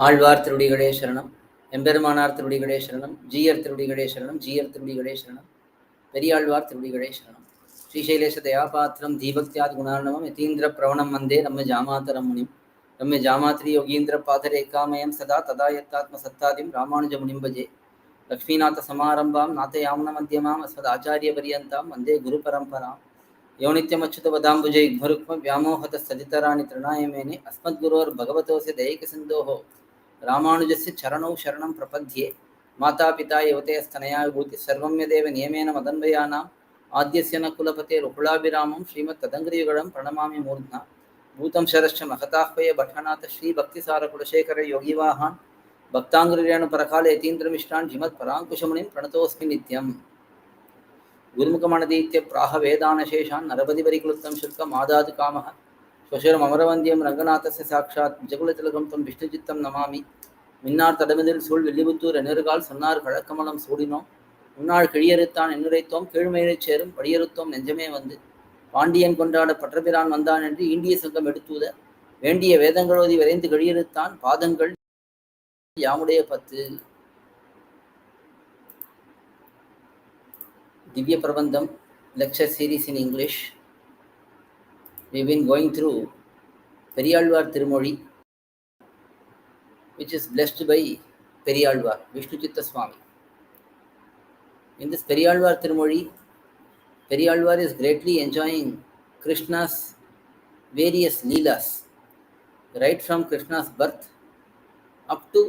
ஆழ்வார் திருடிகளே சரணம், எம்பெருமானார் திருடிகளே சரணம், ஜீயர் திருடிகளே சரணம், ஜீயர் திருடிகளே சரணம், பெரியாழ்வார் திருடிகளே சரணம். ஸ்ரீசைலேஷ தயாபாத்திரம் தீபக்தியாத் குணார்ணவம் யதீந்திர பிரவணம் வந்தே ரம்ய ஜாமாதரம் முனிம் ரம்ய ஜாமாத்ரி யோகீந்திர பாதரேகாமயம் சதா ததா யத்தாத்ம சத்தாதிம் ராமானுஜ முனிம் பஜே. லக்ஷ்மீநாத சமாரம்பாம் நாதயாமுன மத்தியமாம் அஸ்மத் ஆச்சாரிய பரியந்தாம் வந்தே குரு பரம்பராம். யோ நித்யமச்சுத பதாம்புஜை யுக்மருக்ம व्यामोहत सदितराणि तृणायमेने अस्मद्गुरोर्भगवतोऽस्य दैकसिन्धोः रामानुजस्य चरणौ शरणं प्रपद्ये. माता पिता युवतेस्तनया विभूति सर्वं यदेव नियमेन मदन्वयानाम् आद्यस्य न कुलपते रुकुलाभिरामं श्रीमत्तदङ्घ्रियुगलं प्रणमामि मूर्ध्ना. भूतं शरश्च महताह्वये भट्टनाथ श्रीभक्तिसारकुलशेखर योगिवाहान् भक्ताङ्घ्रिरेणुपरकाल यतीन्द्रमिश्रान् श्रीमत्पराङ्कुशमुनिं प्रणतोऽस्मि नित्यम्. गुरुमुखमनदीत्य प्राह वेदानशेषान् नरपतिपरिक्लुप्तं शुल्कम् आदातु कामः स्वशुरमरवन्द्यं रङ्गनाथस्य साक्षात् जगुलतिलकं तं विष्णुचित्तं नमामि. மின்னார் தடமதில் சூழ் வெள்ளிபுத்தூர் எண்ணறுகால் சொன்னார் கழக்கமலம் சூடினோம் முன்னாள் கிழியறுத்தான் எண்ணுரைத்தோம் கீழ்மையிலைச் சேரும் படியறுத்தோம் நெஞ்சமே வந்து பாண்டியன் கொண்டாட பற்றபிரான் வந்தான் என்று இந்திய சங்கம் எடுத்தூத வேண்டிய வேதங்களோதி விரைந்து கிழியறுத்தான் பாதங்கள் யாமுடைய 10. Dhivyaprabandham lecture series in English. We've been going through periyAzhwAr thirumozhi, which is blessed by periyAzhwAr, Vishnuchitta swAmy. In this periyAzhwAr thirumozhi, periyAzhwAr is greatly enjoying KRishNa's various leelas, right from KRishNa's birth up to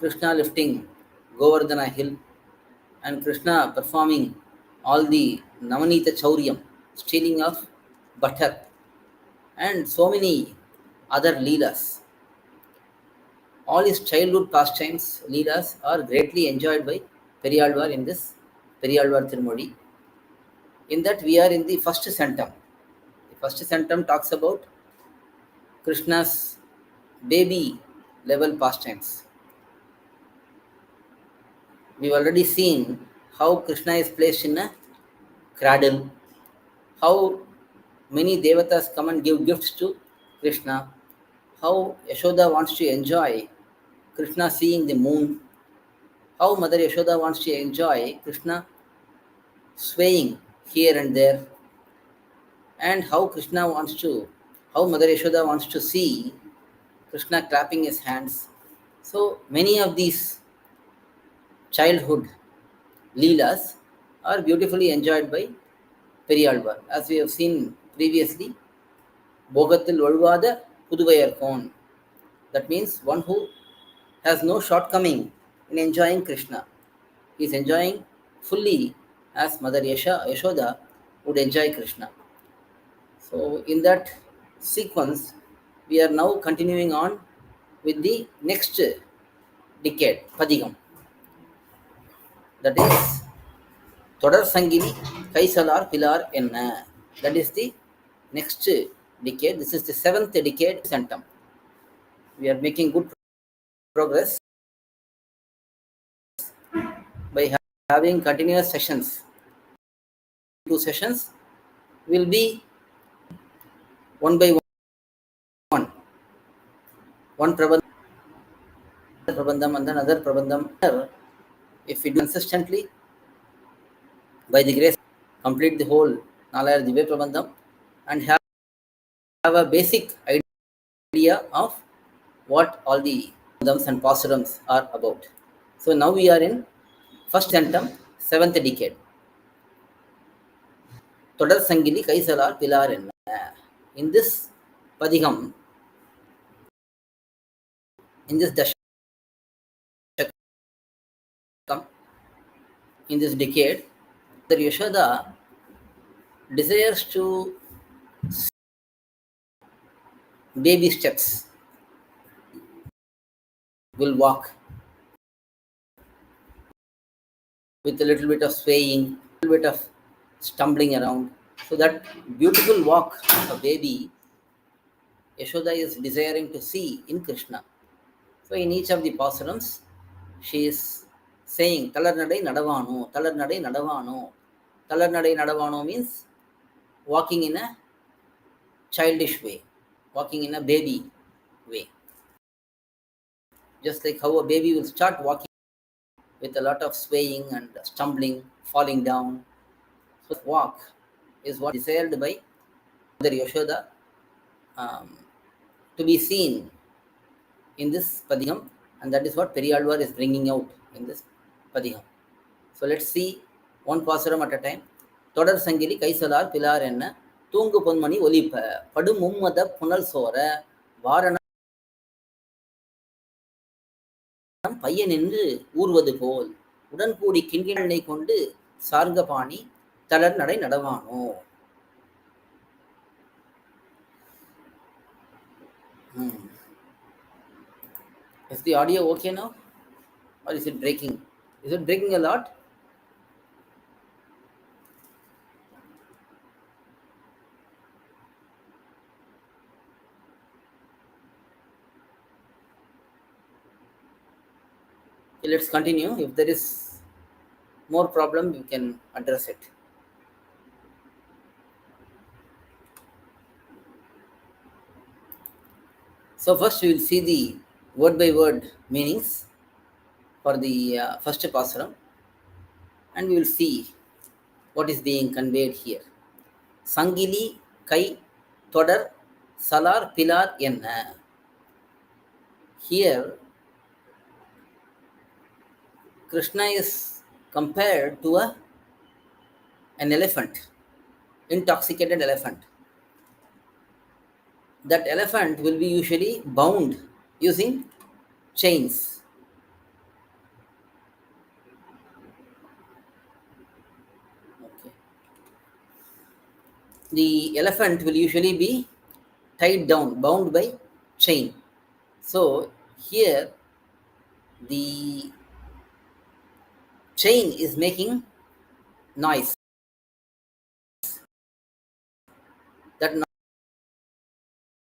KRishNa lifting Govardhana hill and KRishNa performing all the Navanita Chauryam, stealing of butter, and so many other leelas. All his childhood pastimes, leelas, are greatly enjoyed by periyAzhwAr in this periyAzhwAr thirumozhi. In that we are in the first centum. The first centum talks about KRishNa's baby level pastimes. We've already seen how KRishNa is placed in a cradle, how many devatas come and give gifts to KRishNa, how Yashoda wants to enjoy KRishNa seeing the moon, how Mother Yashoda wants to enjoy KRishNa swaying here and there, and how Mother Yashoda wants to see KRishNa clapping his hands. So many of these childhood leelas are beautifully enjoyed by periyAzhwAr. As we have seen previously, Bogathil Olvada Puduvayarkon. That means one who has no shortcoming in enjoying KRishNa. He is enjoying fully as Mother Yashoda would enjoy KRishNa. So in that sequence, we are now continuing on with the next decade, Padigam. That is thodarsangiligai piLLaith enna. That is the next decade. This is the 7th decade centum. We are making good progress by having continuous sessions. 2 sessions will be one by one. One prabandham and another prabandham. If we do consistently, by the grace, complete the whole Nalayar dhivyaprabandham and have a basic idea of what all the dhams and pAsurams are about. So now we are in first centum, 7th decade. thodarsangiligai piLLaith enna. In this padigam, in this dashakam, in this decade, the Yashoda desires to baby steps, will walk with a little bit of swaying, a little bit of stumbling around. So that beautiful walk of a baby, Yashoda is desiring to see in KRishNa. So in each of the pAsurams, she is saying, Talarnadai nadavano, Talarnadai nadavano. Talarnadai nadavano means walking in a childish way, walking in a baby way. Just like how a baby will start walking with a lot of swaying and stumbling, falling down. So walk is what desired by Mother Yashoda, um, to be seen in this Padiham, and that is what periyAzhwAr is bringing out in this Padiham. So let's see one pasuram at a time. thodarsangiligai கைசலார் பிலார் என்ன தூங்கு பொன்மணி ஒலிப்ப படு மும்மத புனல் சோர வாரணம் பையன் என்று ஊர்வது போல் உடன்கூடி கிண்கிணை கொண்டு சார்கபாணி தளர் நடை நடவானோ. Is the audio okay now? Or is it breaking? Is it breaking a lot? Okay, let's continue. If there is more problem, you can address it. So first we will see the word by word meanings for the first pasuram, and we will see what is being conveyed here. Sangili kai todar salar pilar enna. Here Krishna is compared to an elephant, intoxicated elephant. That elephant will be usually bound using chains. Okay. The elephant will usually be tied down, bound by chain. So here the chain is making noise. That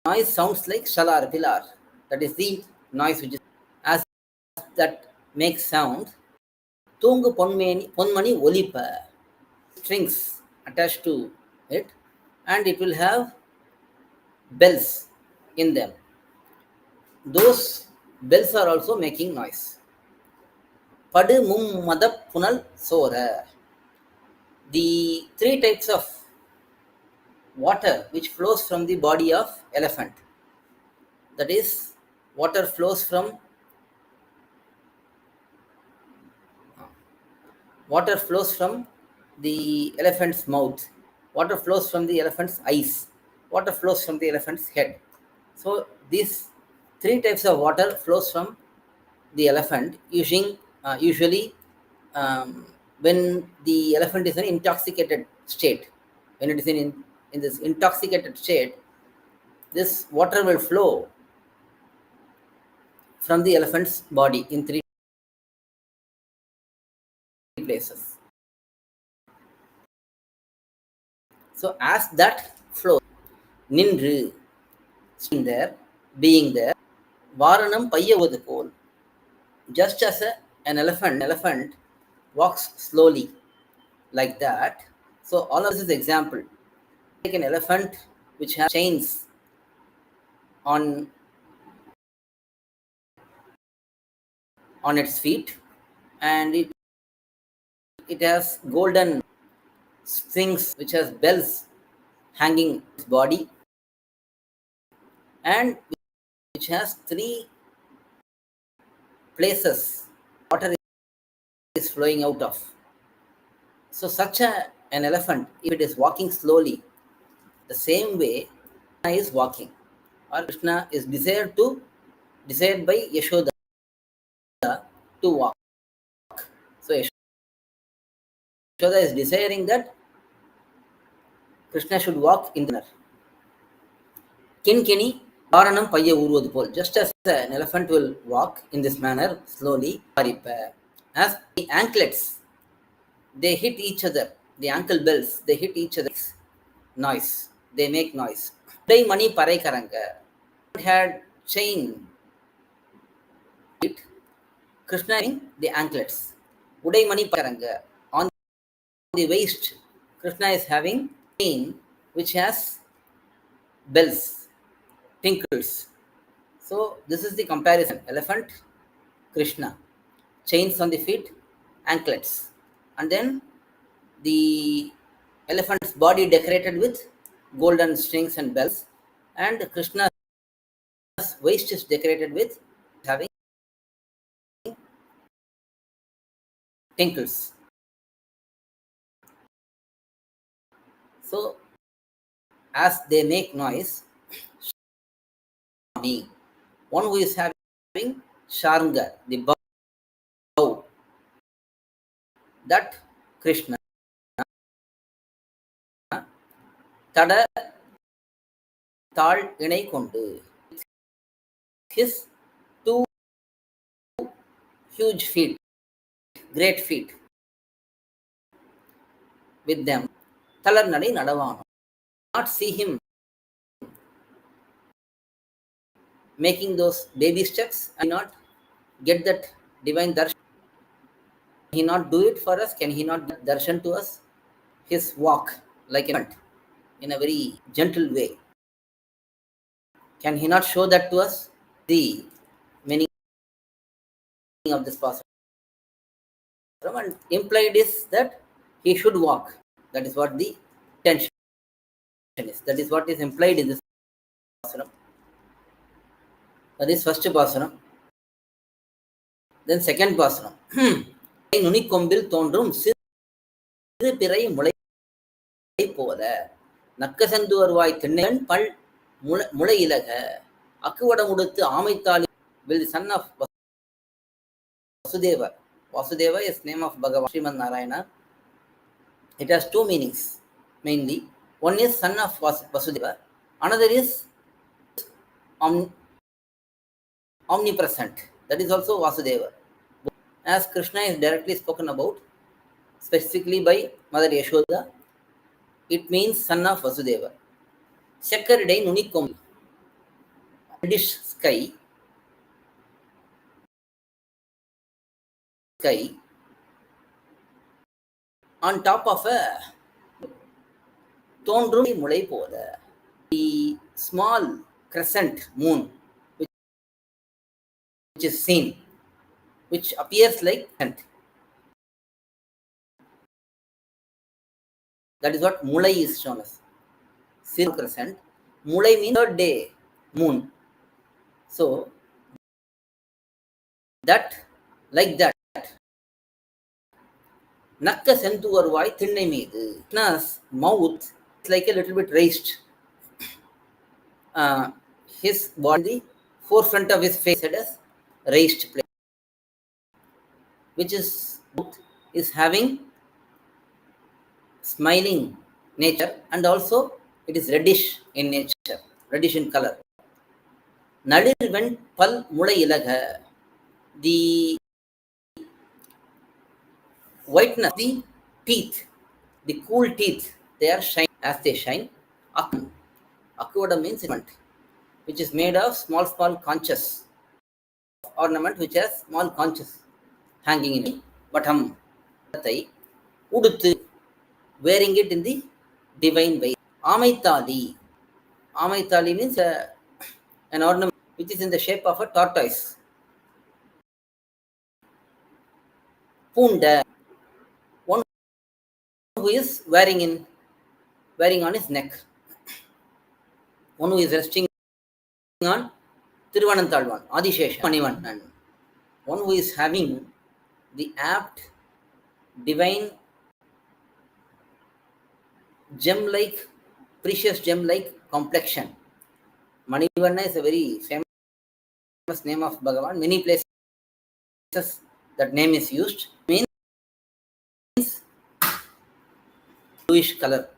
noise sounds like shalar, pilar. That is the noise which is, as that makes sound. Tungu ponmani olipa. Strings attached to it, and it will have bells in them. Those bells are also making noise. Padu mum madap punal sora. The three types of water which flows from the body of elephant. That is, water flows from the elephant's mouth, water flows from the elephant's eyes, water flows from the elephant's head. So these three types of water flows from the elephant usually when the elephant is in intoxicated state. When it is in this intoxicated state, this water will flow from the elephant's body in three places. So as that flows, nindru, sitting there, being there, varanam payyavudu pol, just as an elephant walks slowly like that. So all of this is example. Like an elephant which has chains on its feet, and it has golden strings which has bells hanging its body, and which has three places water is flowing out of. So such an elephant, if it is walking slowly, the same way Krishna is walking, or Krishna is desired by Yashoda to walk. So Yashoda is desiring that Krishna should walk in the manner. Kinkini varanam payya urவது pol, just as an elephant will walk in this manner slowly, as the anklets, they hit each other, the ankle bells, they hit each other, noise, they make noise. Udai mani parai karanga had chain. Krishna in the anklets. Udai mani karanga, on the waist, Krishna is having chain which has bells, tinkles. So this is the comparison. Elephant Krishna. Chains on the feet, anklets. And then the elephant's body decorated with golden strings and bells. And Krishna's waist is decorated with having tinkles. So as they make noise, one who is having Sharanga, the bow, that Krishna, Tada Tal Inai Kondu, his two huge feet, great feet, with them, Talarnadi Nadavana. Not see him making those baby steps and not get that divine darshan. Can he not do it for us? Can he not get darshan to us? His walk like a in a very gentle way. Can he not show that to us? The meaning of this passage. And implied is that he should walk. That is what the intention is. That is what is implied in this pasaram. That is first pasaram. Then second pasaram. நுனிக்கொம்பில் தோன்றும் சிறு பிறை முளை போல நக்கசந்து வருவாய் திண்ணன் பல் முளை இலக அக்குவடம் உடுத்து ஆமைத்தாளி will the son of Vasudeva. Vasudeva is name of Bhagavan Srimad Narayana. It has two meanings mainly. One is son of Vasudeva. Another is omnipresent. That is also Vasudeva. As Krishna is directly spoken about, specifically by Mother Yashoda, it means son of Vasudeva. Chakkaride Nunikom, reddish sky, on top of a Tondrum Mulai Pola, the small crescent moon, which is seen, which appears like crescent. That is what Mulai is shown as. Zero crescent. Mulai means third day moon. So, that, like that, Nakka sentu varvai thinnai meedu. Krishna's mouth is like a little bit raised. His body, forefront of his face has raised place, which is having smiling nature, and also it is reddish in nature, reddish in color. Nadirven pal mulai ilaga, the whiteness, the teeth, the cool teeth, they are shine as they shine. Akuvada means ornament, which is made of small conches. Ornament which has small conches hanging in it. Batam, uduthu, wearing it in the divine way. Amaitali. Amaitali means an ornament which is in the shape of a tortoise. Punda, one who is wearing on his neck. One who is resting on Thiruvananthalvan, Adishesha, Manivannan. One who is having the apt, divine, gem-like, precious gem-like complexion. Manivanna is a very famous name of Bhagavan. Many places that name is used. Means bluish color,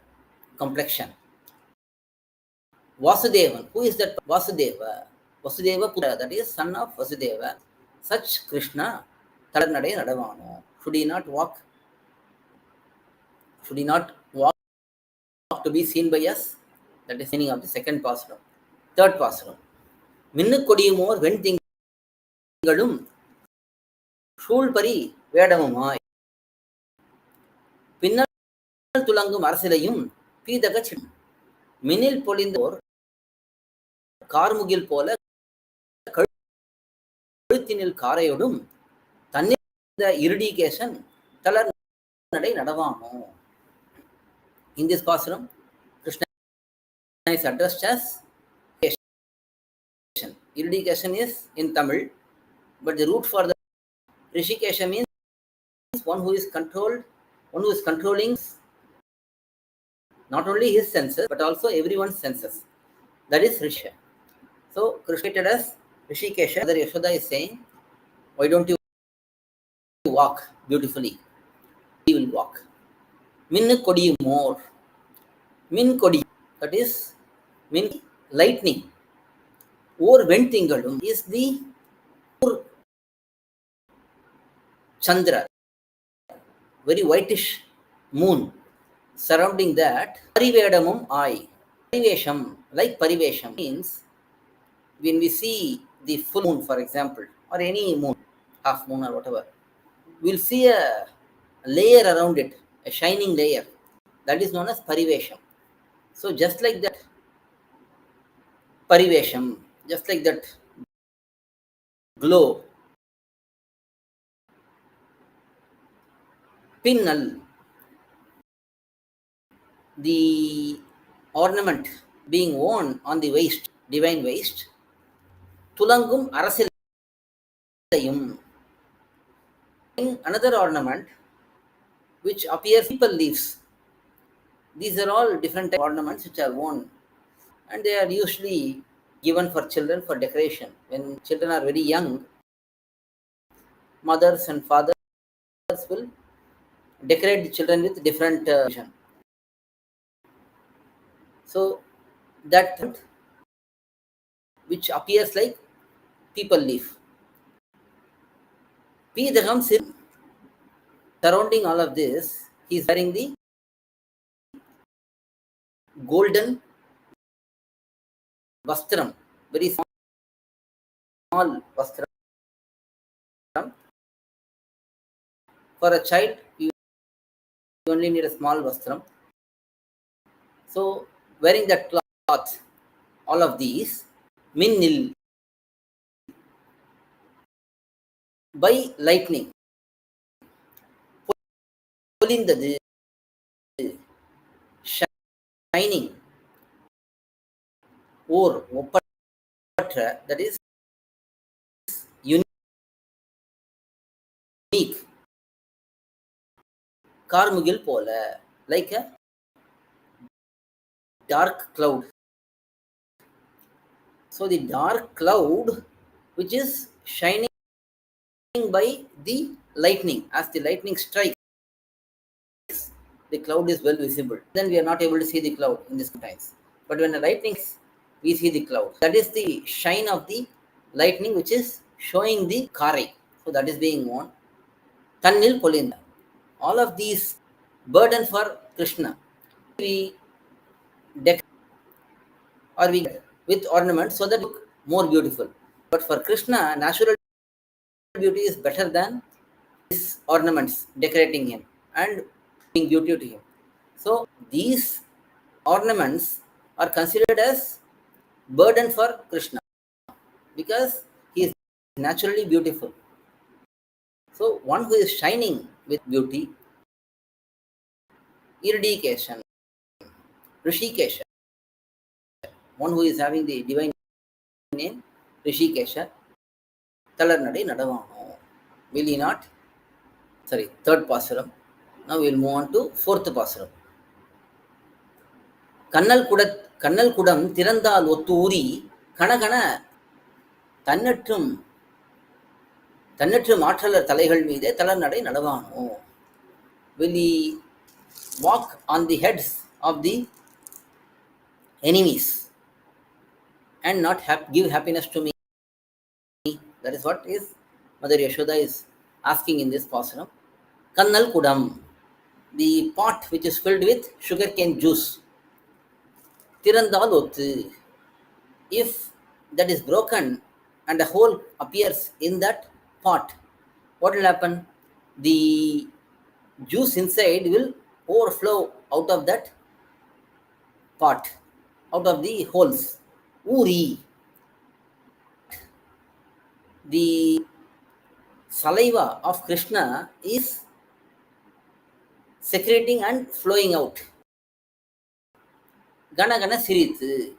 complexion. Vasudevan. Who is that? Vasudeva. Vasudeva Putra, that is son of Vasudeva. Such Krishna, Talarnade Nadavano. Should he not walk? Should he not walk to be seen by us? That is the meaning of the second pasuram. Third pasuram. Minnu kodiyumor ventingalum shulpari vedamumai. Pinnal tulangum arasilayum pidagachim. Minil polindor Karmugil Pola எழுத்தினில் காரையோடும் தன்னில் irradication தளர் நடை நடவானோ. In this pasuram, Krishna is addressed as irradication is in Tamil, but the root for the rishikesha means one who is controlled, one who is controlling not only his senses but also everyone's senses. That is Risha. So Krishna stated as Rishikesha. Mother Yashoda is saying, why don't you walk beautifully? He will walk. Min kodi more. Min kodi, that is min lightning. Or ventingalum is the Chandra, very whitish moon. Surrounding that, Parivedamum I. Parivesham, like Parivesham, means when we see the full moon, for example, or any moon, half moon or whatever, we'll see a layer around it, a shining layer. That is known as Parivesham. So just like that, Parivesham, just like that glow, pinnal, the ornament being worn on the waist, divine waist, tulangum arasilayum. Another ornament which appears people leaves. These are all different ornaments which are worn, and they are usually given for children for decoration. When children are very young, mothers and fathers will decorate the children with different vision. So that which appears like people leaf. Pidagam surrounding all of this, he is wearing the golden vastram, very small vastram. For a child, you only need a small vastram. So wearing that cloth, all of these, minnil, by lightning, பொலிந்தது, shining, or ஒப்பற்ற, that is unique, கார்முகில் போல, like a dark cloud. So the dark cloud which is shining by the lightning, as the lightning strikes, the cloud is well visible. Then we are not able to see the cloud in this times. But when the lightning, we see the cloud. That is the shine of the lightning which is showing the karai. So that is being worn. Tannil polinda. All of these burden for Krishna, we decorate or we with ornaments so that look more beautiful. But for Krishna, natural beauty is better than these ornaments decorating him and being beauty to him. So these ornaments are considered as burden for Krishna because he is naturally beautiful. So one who is shining with beauty, irradiation, Rishikesha, one who is having the divine name, Rishikesha, Talarnadai Nadavano. Will he not? Sorry, third pasuram. Now we will move on to fourth pasuram. கண்ணல் குடம் திறந்தால் ஒத்தூரி கணகண தன்னற்றும் ஆற்றலர் தலைகள் மீதே தளர்நடை நடவானோ. Will he walk on the heads of the enemies and not give happiness to me? That is what is Mother Yashoda is asking in this pasuram. Kannal kudam, the pot which is filled with sugarcane juice. Tirandal ottu, if that is broken and a hole appears in that pot, what will happen? The juice inside will overflow out of that pot, out of the holes. Uri, the saliva of Krishna is secreting and flowing out. Gana Gana Sirithu.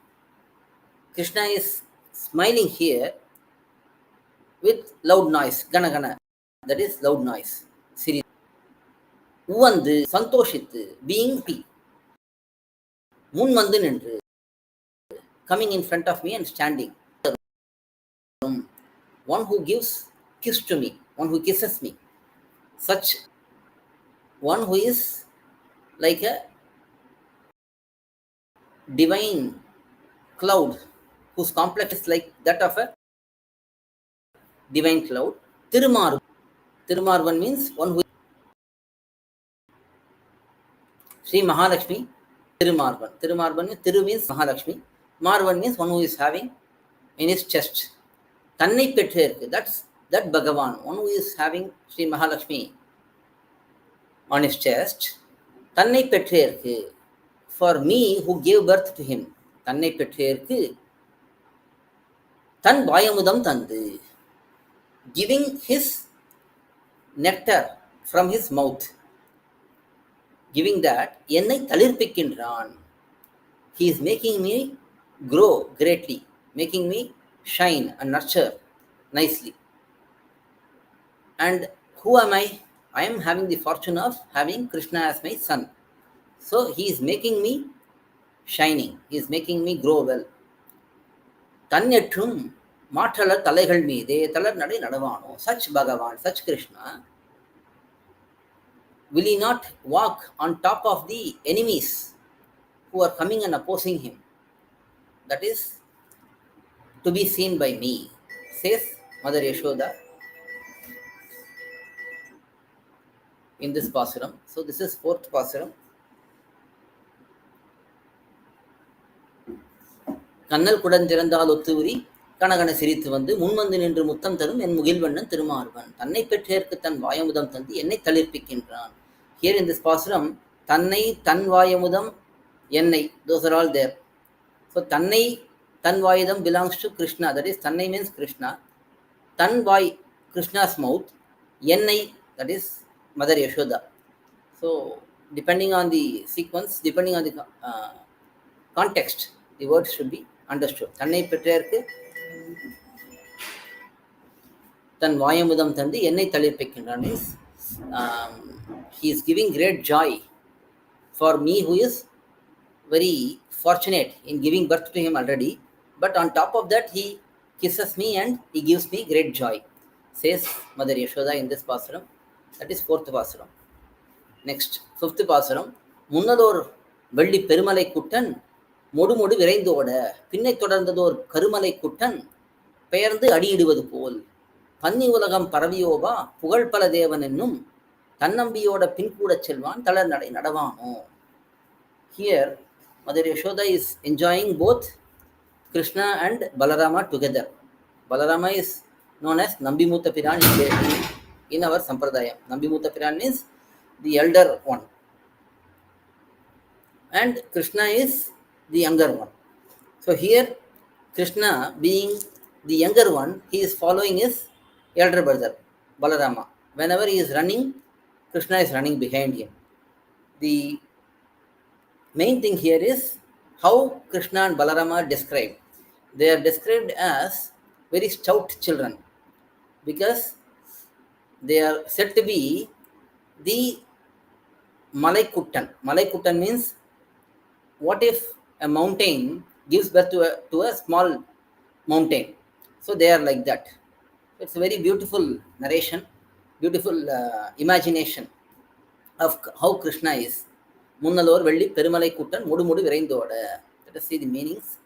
Krishna is smiling here with loud noise. Gana Gana. That is loud noise. Sirithu. Uvandu Santoshithu. Being happy. Mun Vandu Nindru. Coming in front of me and standing. One who gives kiss to me. One who kisses me. Such one who is like a divine cloud, whose complex is like that of a divine cloud. Thirumarvan means one who is Sri Mahalakshmi. Thirumarvan means Thiru means Mahalakshmi. Marvan means one who is having in his chest. Tannai Petherku, that's that Bhagavan, one who is having Sri Mahalakshmi on his chest. Tannai Petherku, for me who gave birth to him. Tannai Petherku, Tan Vayamudam Tandu, giving his nectar from his mouth. Giving that, Ennai Talirpikindran. He is making me grow greatly, making me shine and nurture nicely. And who am I? I am having the fortune of having Krishna as my son. So he is making me shining. He is making me grow well. Tannetrum Matala Talaigal Meede Talar Nade Nadavano. Such Bhagavan, such Krishna, will he not walk on top of the enemies who are coming and opposing him? That is to be seen by me, says Mother Yashoda in this pasuram. So this is fourth pasuram. Kannal kudanthirandal ottuvuri Kanagana Sirithu vandu munvandu nindru muttam tharum en mugilvannan thirumarvan. Thannai petherku than vayamudam thandu ennai talirpikindran. Here in this pasuram, Thannai, Than Vayamudam, Ennai, those are all there. So Thannai, Than Vayadam belongs to Krishna. That is, Thannai means Krishna. Than Vay, Krishna's mouth. Ennai, that is Mother Yashoda. So depending on the sequence, depending on the context, the words should be understood. Thannai Petherku Than Vayamudam Thandu Ennai Talirpikindran means he is giving great joy for me who is very fortunate in giving birth to him already. But on top of that, he kisses me and he gives me great joy, says Mother Yashoda in this pasuram. That is fourth pasuram. Next, fifth pasuram. Munnador Velli Perumalai Kuttan Modu Modu Virendoda Pinai Todandador Karumalai Kuttan Payardu Adiduவது போல் பன்னி உலகம் பரவியோவா புகழ்பல தேவன் என்னும் தன்னம்பியோட பின்கூட செல்வான் தளர் நடை நடவானோ. Here, Mother Yashoda is enjoying both Krishna and Balarama together. Balarama is known as Nambimutha Piran in our Sampradayam. Nambimutha Piran is the elder one. And Krishna is the younger one. So here, Krishna being the younger one, he is following his elder brother, Balarama. Whenever he is running, Krishna is running behind him. The main thing here is how Krishna and Balarama are described. They are described as very stout children because they are said to be the Malaikuttan. Malaikuttan means what if a mountain gives birth to a small mountain. So they are like that. It's a very beautiful narration, beautiful imagination of how Krishna is. Munnalor Velli Perumalai Kuttan Mudu Mudu Virendoda. Let us see the meanings.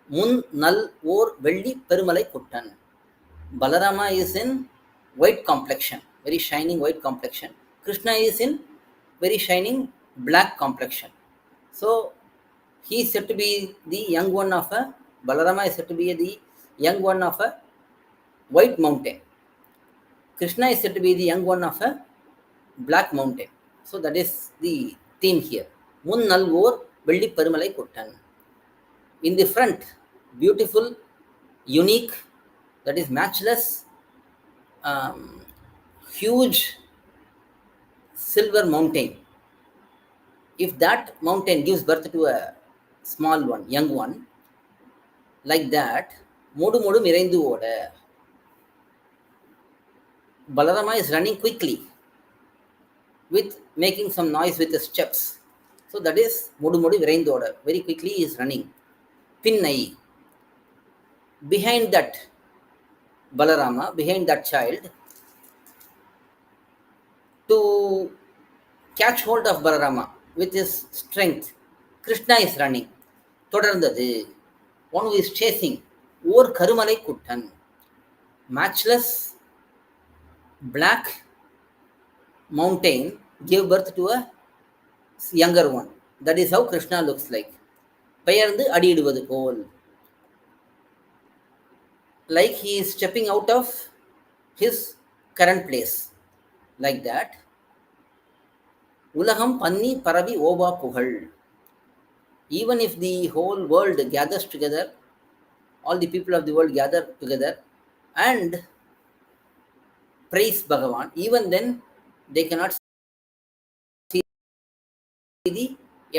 Mun Nal Or Velli Perumalai Kuttan. Balarama is in white complexion, very shining white complexion. Krishna is in very shining black complexion. So he is said to be the young one of a Balarama is said to be the young one of a white mountain. Krishna is said to be the young one of a black mountain. So that is the theme here. Mun Nalvor Velli Perumalai Kuttan. In the front, beautiful, unique, that is matchless huge silver mountain. If that mountain gives birth to a small one, young one, like that, Modu Modu Mirendu Oda. Balarama is running quickly with making some noise with the steps. So that is Modu Modu Virendu Oda. Very quickly he is running. Pinnai. Behind that Balarama, behind that child, to catch hold of Balarama with his strength, Krishna is running. Thodarandadu. One who is chasing. Or Karumalai Kuttan. Matchless black mountain gave birth to a younger one. That is how Krishna looks like. பெயர்ந்து அடியிடுவது போல். Like he is stepping out of his current place. Like that. உலகம் பன்னி பரவி ஓவா புகழ். Even if the whole world gathers together, all the people of the world gather together and praise Bhagavan, even then they cannot see the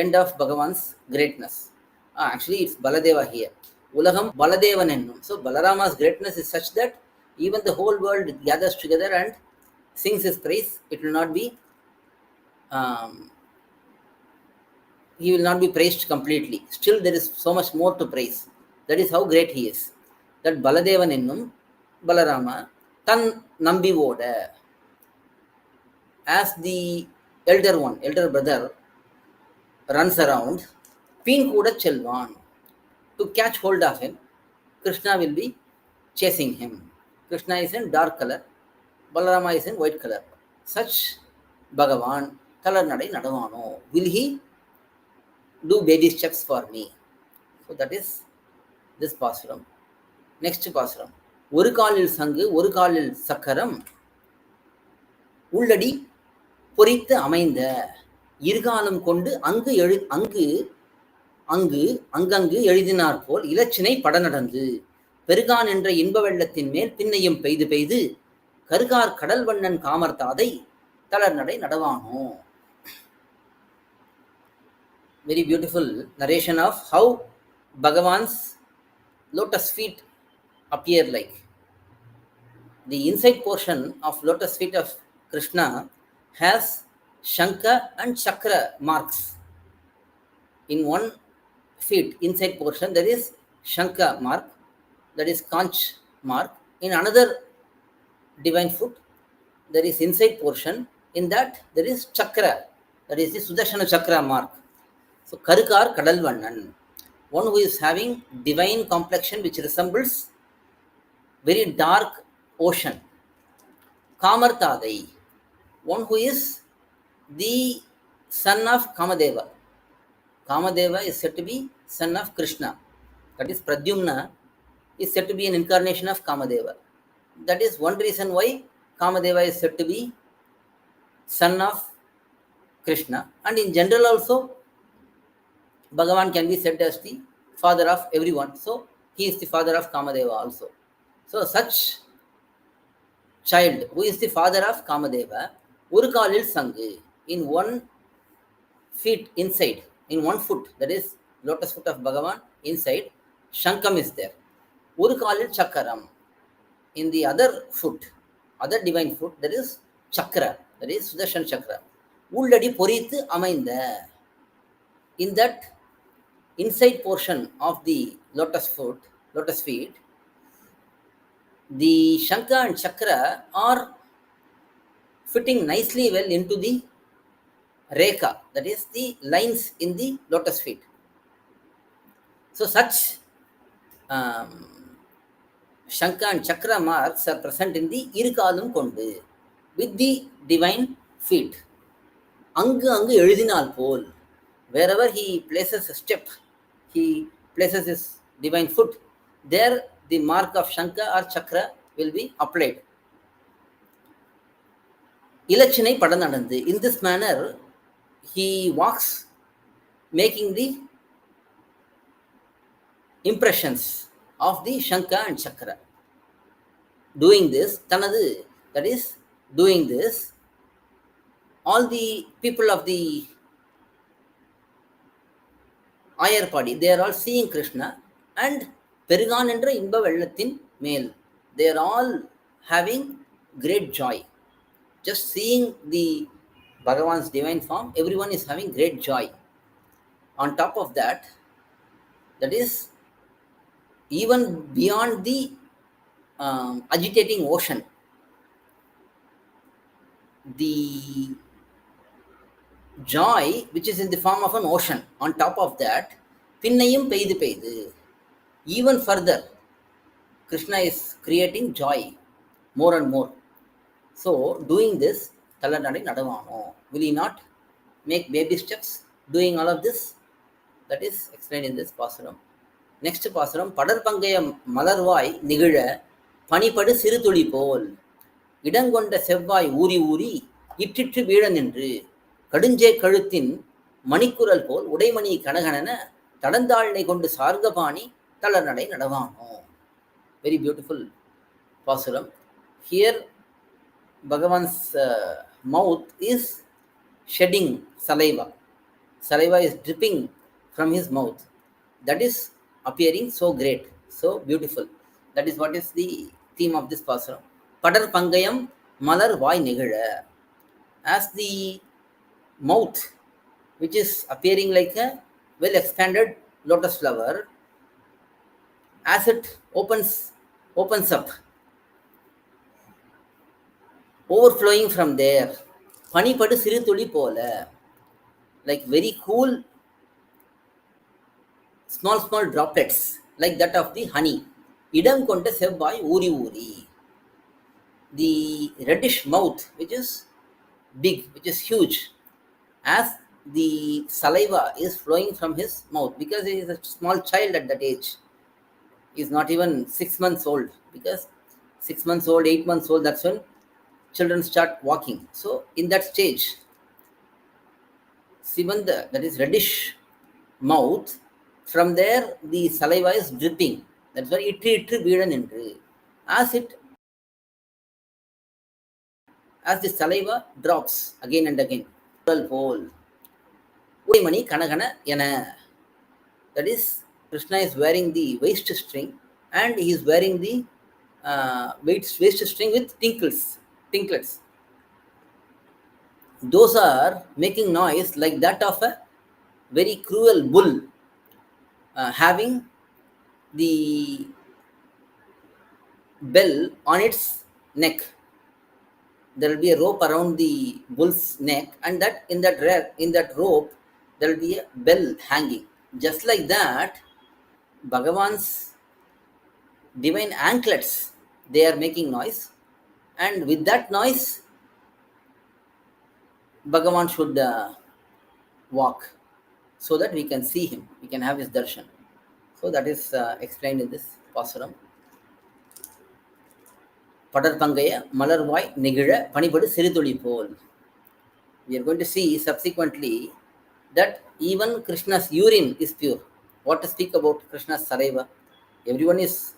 end of Bhagavan's greatness. Actually, it's Baladeva here. Ulagam Baladevan ennum. So Balarama's greatness is such that even the whole world gathers together and sings his praise. It will not be, he will not be praised completely. Still, there is so much more to praise. That is how great he is. That Baladevan ennum Balarama tan nambi voda, as the elder brother runs around, Peen Kuda Chelvan, to catch hold of him, Krishna will be chasing him. Krishna is in dark color, Balarama is in white color. Such Bhagavan, Kalar Nadai Nadavano, will he do baby steps for me? So that is this pasuram. Next pasuram. ஒரு காலில் சங்கு ஒரு காலில் சக்கரம் உள்ளடி பொறித்து அமைந்த இருகாலம் கொண்டு அங்கங்கு எழுதினார் போல் இலச்சினை படநடந்து பெருகான் என்ற இன்ப வெள்ளத்தின் மேல் பின்னையும் பெய்து பெய்து கருகார் கடல் வண்ணன் காமர் தாதை தளர் நடை நடவானோ. Very beautiful narration of how Bhagavan's lotus feet appear like. The inside portion of lotus feet of Krishna has Shankha and Chakra marks. In one feet, inside portion, there is Shankha mark, that is Conch mark. In another divine foot, there is inside portion. In that, there is Chakra, that is the Sudarshana Chakra mark. So, Karukar Kadalvannan, one who is having divine complexion which resembles very dark ocean. Kamar Tadai, one who is the son of Kamadeva. Kamadeva is said to be son of Krishna. That is Pradyumna is said to be an incarnation of Kamadeva. That is one reason why Kamadeva is said to be son of Krishna. And in general also, Bhagavan can be said as the father of everyone. So, he is the father of Kamadeva also. So, such child who is the father of Kamadeva, Urukalil Sangu, in one feet inside, in one foot, that is lotus foot of Bhagavan, inside, Shankam is there. Urukalil Chakaram, in the other foot, other divine foot, there is Chakra, that is Sudarshan Chakra. Ulladi Porithu Amainda. In that inside portion of the lotus feet, the Shankha and Chakra are fitting nicely well into the Rekha, that is the lines in the lotus feet. So such Shankha and Chakra marks are present in the Irukalum Kondu with the divine feet. Angu Eludinal pole. Wherever he places a step, he places his divine foot, there the mark of Shankha or Chakra will be applied. Ilachinai Padananandi. In this manner, he walks making the impressions of the Shankha and Chakra. Doing this, Tanadu, that is doing this, all the people of the higher party, they are all seeing Krishna and Perigan endra Inba Vellatin male. They are all having great joy. Just seeing the Bhagavan's divine form, everyone is having great joy. On top of that, that is even beyond the agitating ocean, the joy which is in the form of an ocean. On top of that, Pinnayum Peidu Peidu. Even further, Krishna is creating joy more and more. So, doing this, Talanadi Nadavano, will he not make baby steps doing all of this? That is explained in this pasuram. Next pasuram, Padarpangaya Malarvai Nigida, Panipadu Sirutuli Pol, Idangonda Sevai Uri Uri, Ititri Vidanindri, Kadunje Karutin, Manikural Pol, Udaimani Kanaganana, Tadandal Negondu Sargapani, Talanade Nadavano. Very beautiful pasuram. Here, Bhagavan's mouth is shedding saliva. Saliva is dripping from his mouth. That is appearing so great, so beautiful. That is what is the theme of this pasuram. Padar Pangayam Malar Vai Nigada. As the mouth, which is appearing like a well expanded lotus flower, as it opens up, overflowing from there, Panipadu Sirutuli Pola, like very cool, small droplets, like that of the honey. Idam Konta Sevbai Uri Uri. The reddish mouth, which is big, which is huge, as the saliva is flowing from his mouth, because he is a small child at that age. He is not even 6 months old, because 6 months old, 8 months old, that's when children start walking. So, in that stage, Sivanda, that is reddish mouth, from there the saliva is dripping. That's why itri veedan endru. As the saliva drops again and again, hole. Udimani Kanagana Yana. That is, Krishna is wearing the waist string and he is wearing the waist string with tinklets. Those are making noise like that of a very cruel bull having the bell on its neck. There will be a rope around the bull's neck, and that in that rope there will be a bell hanging. Just like that, Bhagavan's divine anklets, they are making noise, and with that noise, Bhagavan should walk, so that we can see him, we can have his darshan. So that is explained in this pasuram. Padarpangaya Malarvai Nigida Panipadu Sirutuli Pol. We are going to see subsequently that even Krishna's urine is pure. What to speak about Krishna's saliva? Everyone is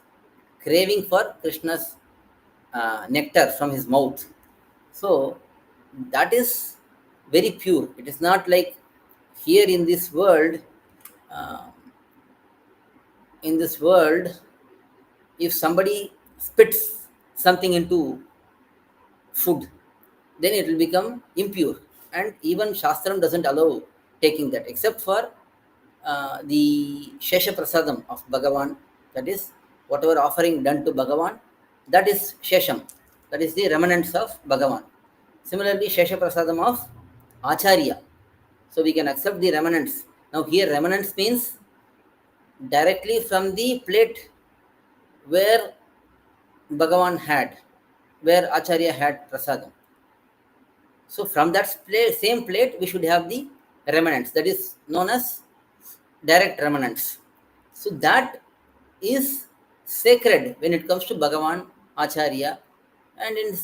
craving for Krishna's nectar from his mouth. So that is very pure. It is not like here in this world. If somebody spits something into food, then it will become impure. And even Shastram doesn't allow taking that, except for the Shesha Prasadam of Bhagavan. That is, whatever offering done to Bhagavan, that is Shesham. That is the remnants of Bhagavan. Similarly, Shesha Prasadam of Acharya. So we can accept the remnants. Now here remnants means directly from the plate where Bhagavan had, where Acharya had Prasadam. So from that same plate, we should have the remnants. That is known as direct remnants. So that is sacred when it comes to Bhagavan, Acharya. And in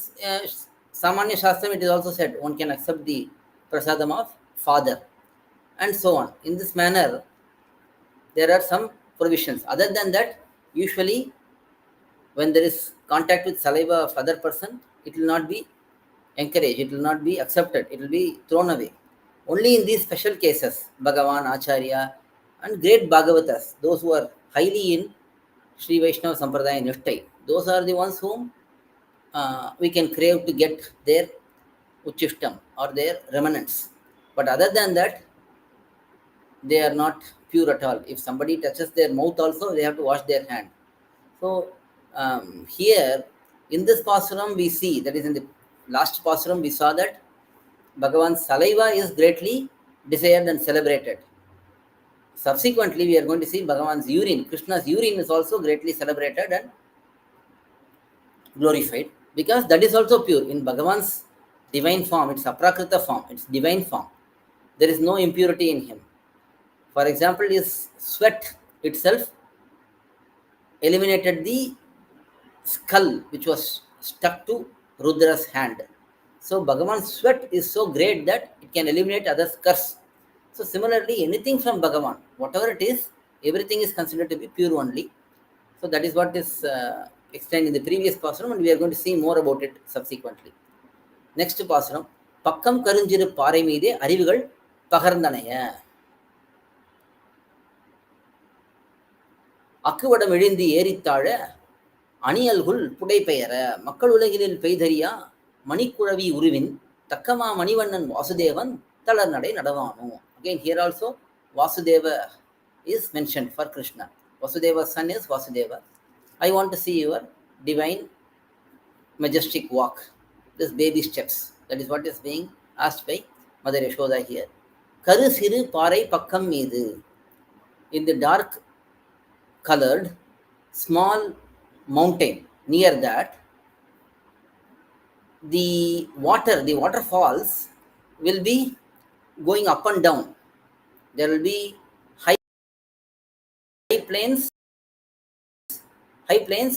Samanya Shastram, it is also said one can accept the Prasadam of father, and so on. In this manner, there are some provisions. Other than that, usually when there is contact with saliva of other person, it will not be encouraged, it will not be accepted, it will be thrown away. Only in these special cases, Bhagavan, Acharya, and great Bhagavatas, those who are highly in Sri Vaishnava Sampradaya Nishtai, those are the ones whom we can crave to get their Uchishtam or their remnants. But other than that, they are not pure at all. If somebody touches their mouth also, they have to wash their hand. So here in this pasuram we see, that is in the last pasuram we saw that Bhagavan's saliva is greatly desired and celebrated. Subsequently we are going to see Bhagavan's urine, Krishna's urine is also greatly celebrated and glorified, because that is also pure. In Bhagavan's divine form, it's aprakrita form, it's divine form. There is no impurity in him. For example, his sweat itself eliminated the skull which was stuck to Rudra's hand. So Bhagavan's sweat is so great that it can eliminate others' curse. So similarly, anything from Bhagavan, whatever it is, everything is considered to be pure only. So that is what is explained in the previous pasuram, and we are going to see more about it subsequently. Next pasuram, Pakkam Karunjiru Parai Meede Arivugal Pagarndanaya. அக்குவடம் எழுந்தி ஏறித்தாழ அணியல்குள் புடைபெயர மக்கள் உலகினில் பெய்தறியா மணிக்குழவி உருவின் தக்கமா மணிவண்ணன் வாசுதேவன் தளர் நடை நடவானோ. Again, here also Vasudeva is mentioned for Krishna. Vasudeva's son is Vasudeva. I want to see your divine majestic walk, this baby steps. That is what is being asked by Mother Yashoda here. Karu siru parai pakkam meedu. In the dark colored small mountain, near that the waterfalls will be going up and down. There will be high plains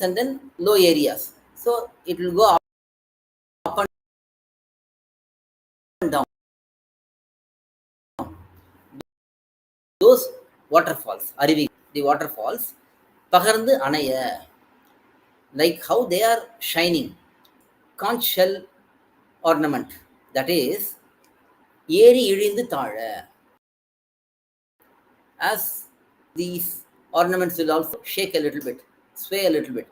and then low areas. So it will go up and down. Those waterfalls, the waterfalls, pagarndu anaya, like how they are shining, conch shell ornament, that is ஏறி இழிந்து தாழ. As these ornaments will also shake a little bit, sway a little bit.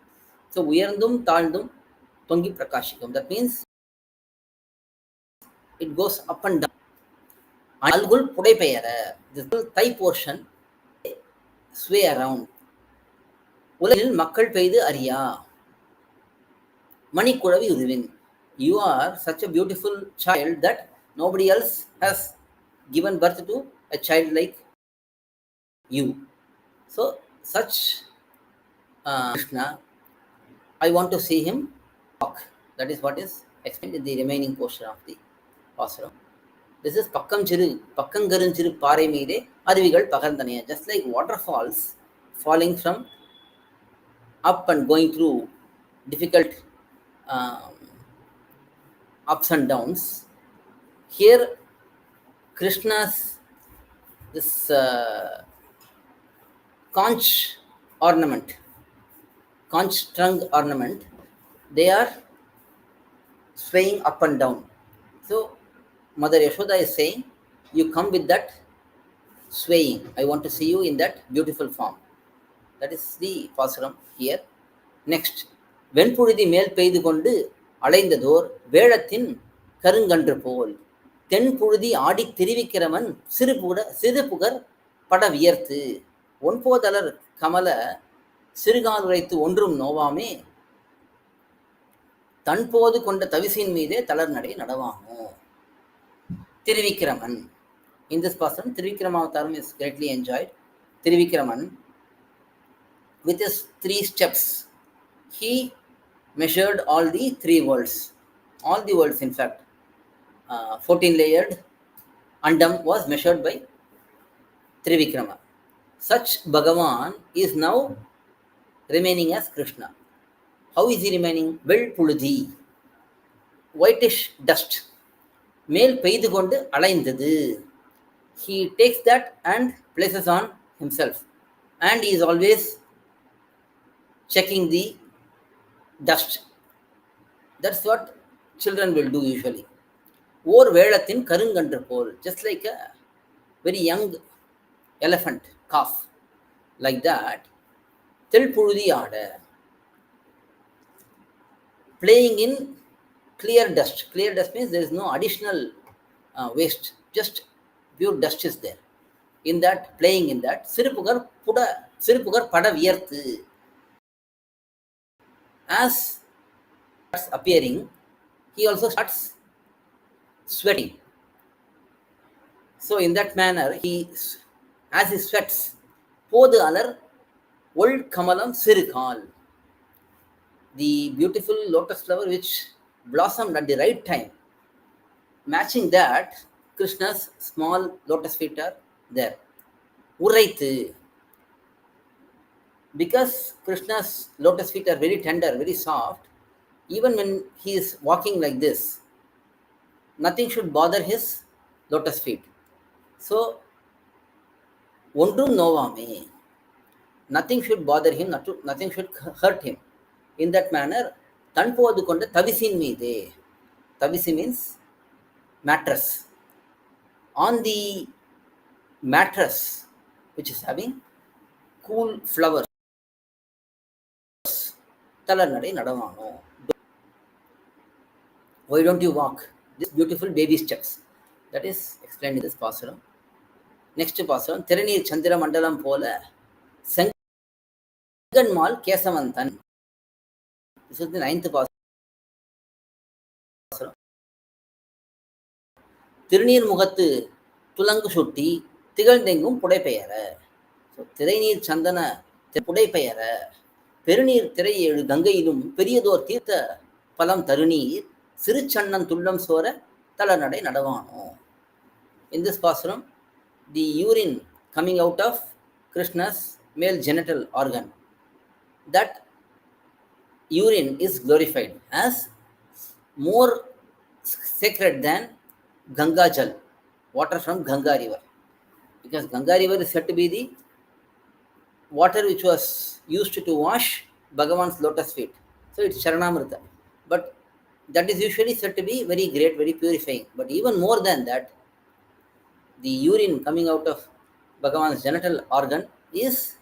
So உயர்ந்தும் தாழ்ந்தும் தொங்கி பிரகாசிக்கும். That means it goes up and down. அல்குல் புடைபெயர, this thigh portion sway around. உலகில் மக்கள் பெய்து அறியா மணிக்குழவி உருவின். You are such a beautiful child that nobody else has given birth to a child like you. So such Krishna, I want to see him walk. That is what is explained in the remaining portion of the pasuram. This is Pakkangarunchiru Parai Meede Arivigal Pagarndanaya. Just like waterfalls falling from up and going through difficult ups and downs. Here, Krishna's this conch ornament, conch trunk ornament, they are swaying up and down. So Mother Yashoda is saying, you come with that swaying. I want to see you in that beautiful form. That is the pasuram here. Next, வெண்புழுதி மேல் பெய்து கொண்டு அலைந்ததோர் வேழத்தின் கருங்கன்று போல் தென் புழுதி ஆடி தெரிவிக்கிறவன் சிறுபுகர் பட வியர்த்து ஒன்போதலர் கமல சிறுகால் உரைத்து ஒன்றும் நோவாமே தன்போது கொண்ட தவிசின் மீதே தளர் நடை நடவாமோ. Thirivikraman. In this person, Thirivikramavataram is greatly enjoyed. Thirivikraman, with his 3 steps, he measured all the 3 worlds. All the worlds, in fact. 14-layered Andam was measured by Thirivikrama. Such Bhagavan is now remaining as Krishna. How is he remaining? Vel Puludhi, whitish dust. மேல் பெய்து கொண்டு அலைந்தது. He takes that and places on himself, and he is always checking the dust. That's what children will do usually. Or Velathin Karungandra pole, just like a very young elephant calf. Like that, Tilpurudi Ada, playing in clear dust. Clear dust means there is no additional waste, just pure dust is there. In that, playing in that, Siripugar Pada Viyarthu. As starts appearing, he also starts sweating. So in that manner, as he sweats, Podu Alar Old Kamalam Sirikal, the beautiful lotus flower which blossomed at the right time. Matching that, Krishna's small lotus feet are there. Uraithu. Because Krishna's lotus feet are very tender, very soft, even when he is walking like this, nothing should bother his lotus feet. So, Ondrum Novame, nothing should bother him, nothing should hurt him. In that manner, Tanpodu Konda Tavisin Mide. Tavisi means mattress. On the mattress, which is having cool flowers, Talanade Nadavano. Why don't you walk? This beautiful baby steps. That is explained in this pasuram. Next pasuram, Thiranir Chandra Mandalam Pola, Senganmal Kesavantan. This is the 9th pasuram. Thiranir Mugathu Tulangu Shutti, Tigaldengum Pudepayara. So Thiranir Chandana Pudepayara, Perinir Tirayelu Gangailum, periyAzhwAr Tirtha Palam Tarunir, Sirichannan Tullam Sora, Talanade Nadavano. In this pasuram, the urine coming out of Krishna's male genital organ, that urine is glorified as more sacred than Ganga Jal, water from Ganga river. Because Ganga river is said to be the water which was used to wash Bhagavan's lotus feet. So it's Charanamrita. But that is usually said to be very great, very purifying. But even more than that, the urine coming out of Bhagavan's genital organ is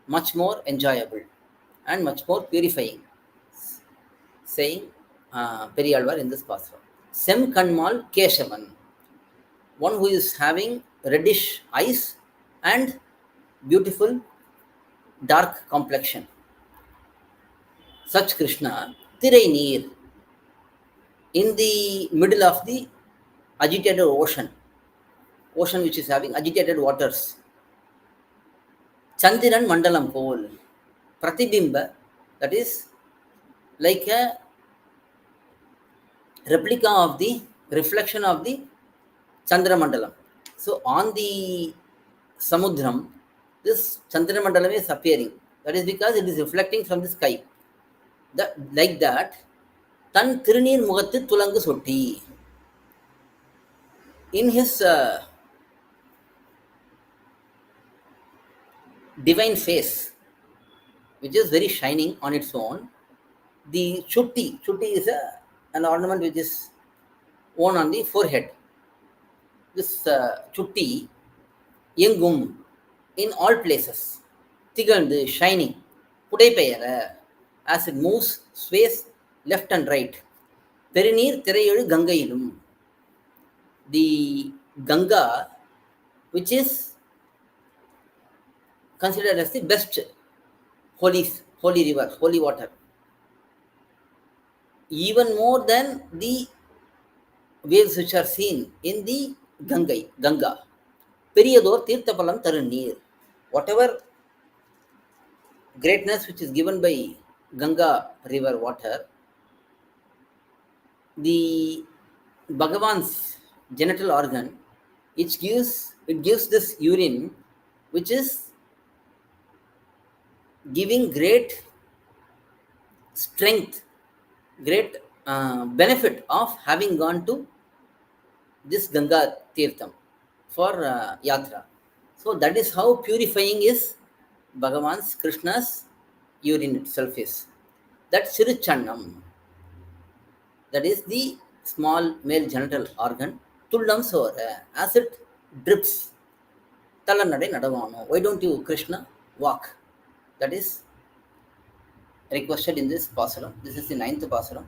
much more enjoyable and much more purifying, saying periyAzhwAr in this pasuram. Sem Kanmal Keshavan, one who is having reddish eyes and beautiful dark complexion. Such Krishna, Tirai Neer, in the middle of the agitated ocean which is having agitated waters. Chandiran Mandalam pole, Pratibimba, that is like a replica of the reflection of the Chandra Mandalam. So on the Samudram, this Chandra Mandalam is appearing. That is because it is reflecting from the sky. Like that, Tan Thiranir Mugathu Tulangu Sotti, in his divine face, which is very shining on its own, the chutti is an ornament which is worn on the forehead. This chutti, Yengum, in all places, Tigandu, shining, Pudepayara, as it moves, sways left and right. Perinir Tirayelu Gangailum, the Ganga, which is considered as the best holy river, holy water, even more than the waves which are seen in the Ganga. periyAzhwAr Tirthapalam Tarunir, whatever greatness which is given by Ganga river water, the Bhagavan's genital organ, it gives this urine which is giving great strength, great benefit of having gone to this Ganga Tirtham for Yatra. So that is how purifying is Bhagavan's Krishna's urine itself is. That Siruchannam, that is the small male genital organ, tullam sora, as it drips, talanadai nadavano. Why don't you, Krishna, walk? That is requested in this pasuram. This is the 9th pasuram.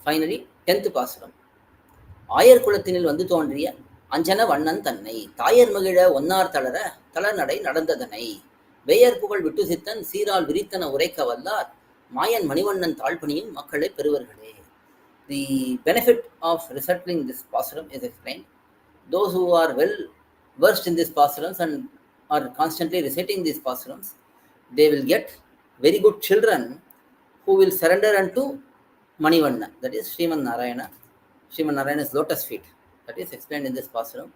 Finally, 10th pasuram. ஆயர் குலத்தினில் வந்து தோன்றிய அஞ்சன வண்ணன் தன்னை தாயர் மகிழ ஒன்னார் தளர தளநடை நடந்ததனை wear புகழ் விட்டு சித்தன் சீரால் விரித்தன உரைக்க வல்லார் மாயன் மணிவண்ணன் தாழ்பணியும் மக்களை பெறுவர்களே. The benefit of reciting this pasuram is explained. Those who are well versed in these pasurams and are constantly reciting these pasurams, they will get very good children who will surrender unto Manivanna, that is Sriman Narayana. Sriman Narayana's lotus feet. That is explained in this pasuram.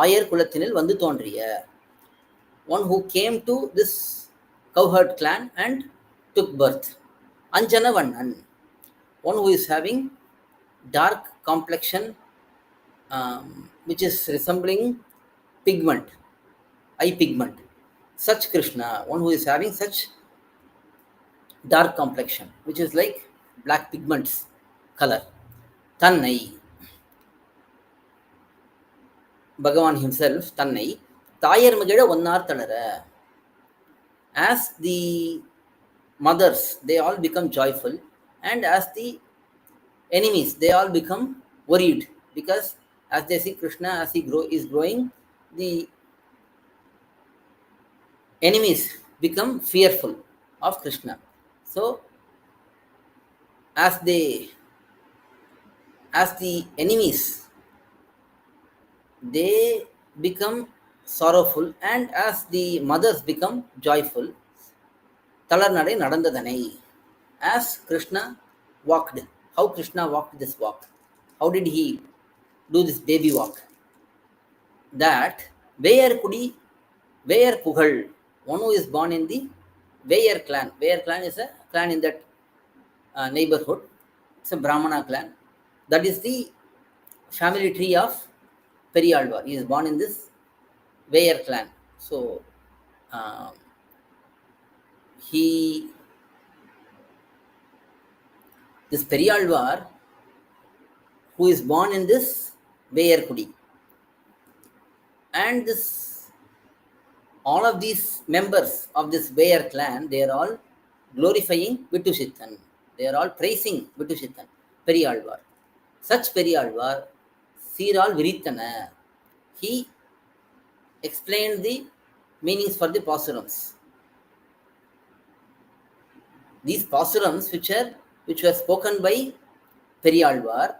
Ayar Kulathinil Vandu Thondriya, one who came to this cowherd clan and took birth. Anjana Vannan, one who is having dark complexion, which is resembling pigment, eye pigment. Such Krishna, one who is having such dark complexion, which is like black pigments color. Thannai, Bhagavan himself, Thannai, Tayar Magada Vannar Talara. As the mothers, they all become joyful, and as the enemies, they all become worried, because as they see Krishna, as he is growing, the enemies become fearful of Krishna. So, as the enemies, they become sorrowful, and as the mothers become joyful, talarnadai nadandadhanai, as Krishna walked. How Krishna walked this walk? How did he do this baby walk? That Veyar Kudi, Veyar Pugal, one who is born in the Veyar clan. Veyar clan is a clan in that neighborhood. It's a Brahmana clan. That is the family tree of periyAzhwAr. He is born in this Veyar clan. So, this periyAzhwAr, who is born in this Veyar Kudi, and this, all of these members of this Veyar clan, they are all glorifying Vittuchittan. They are all praising Vittuchittan, periyAzhwAr. Such periyAzhwAr, Siral Virittana, he explained the meanings for the pasurams. These pasurams, which were spoken by periyAzhwAr,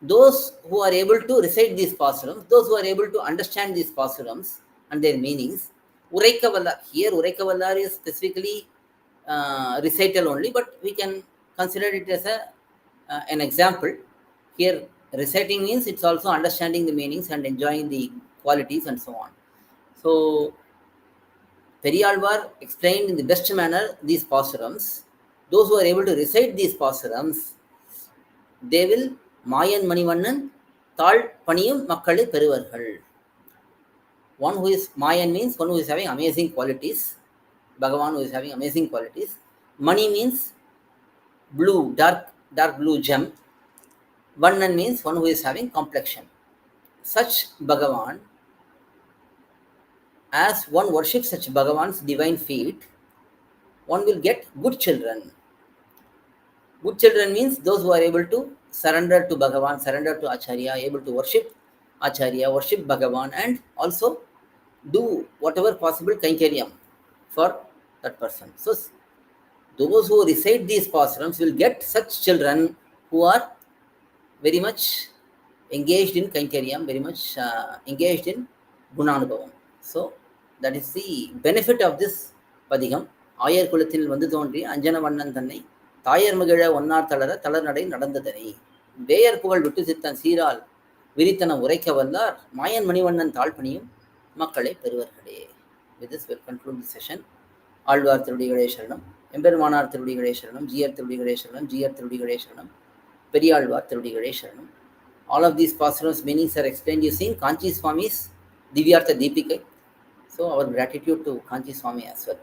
those who are able to recite these pasurams, those who are able to understand these pasurams and their meanings, Uraikavallar, here Uraikavallar is specifically recital only, but we can consider it as an example. Here, reciting means it's also understanding the meanings and enjoying the qualities and so on. So, periyAzhwAr explained in the best manner these pasurams. Those who are able to recite these pasurams, they will Mayan Manivannan Tal Paniyum Makkale Peruvargal. One who is Mayan means one who is having amazing qualities. Bhagavan who is having amazing qualities. Mani means blue, dark blue gem. Vannan means one who is having complexion. Such Bhagavan, as one worships such Bhagavan's divine feet, one will get good children. Good children means those who are able to surrender to Bhagavan, surrender to Acharya, able to worship Acharya, worship Bhagavan, and also do whatever possible kainkariam for that person. So, those who recite these pasurams will get such children who are very much engaged in kainkariam, very much engaged in gunanubhavam. So, that is the benefit of this padikam. Ayar Kulathinil Vandu Thondriya Anjana Vannan Thannai Tayar Magila Vannar Talara Talarnadai Nadandadhanai Veyar Pugal Vittu Sittan Seeral Virithana Uraikka Vallar Mayan Manivannan Thalpaniyum Makkale Peruvargale. With this, we'll conclude the session. Alvar Thirudikale Sharanam, Embermanar Thirudikale Sharanam, GR Thirudikale Sharanam, GR Thirudikale Sharanam, periyAzhwAr Thirudikale Sharanam. All of these pasurams meanings are explained using Kanchi Swami's Divyartha Deepikai. So, our gratitude to Kanchi Swami as well.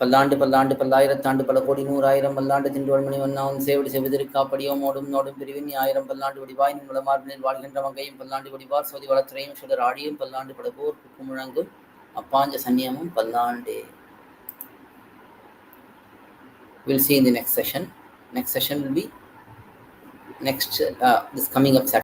பல்லாண்டு பல்லாண்டு பல்லாயிரத்தாண்டு பல கோடி நூறாயிரம் பல்லாண்டு தின்றோள் மணி ஒன்னாவும் சேவடி செவிதிரு காப்படியோம் ஓடும் நோடும் பிரிவின் ஆயிரம் பல்லாண்டு வடிவாய் நிலமார்பினில் வாழ்கின்ற மங்கையும் பல்லாண்டு வடிவார் சோதி வளத்துறையும் சுடர் ஆடியும் பல்லாண்டு படபோர் குக்கு முழங்கும் அப்பாஞ்ச சன்னியமும் பல்லாண்டே. We'll see in the next session. Next session will be this coming up Saturday.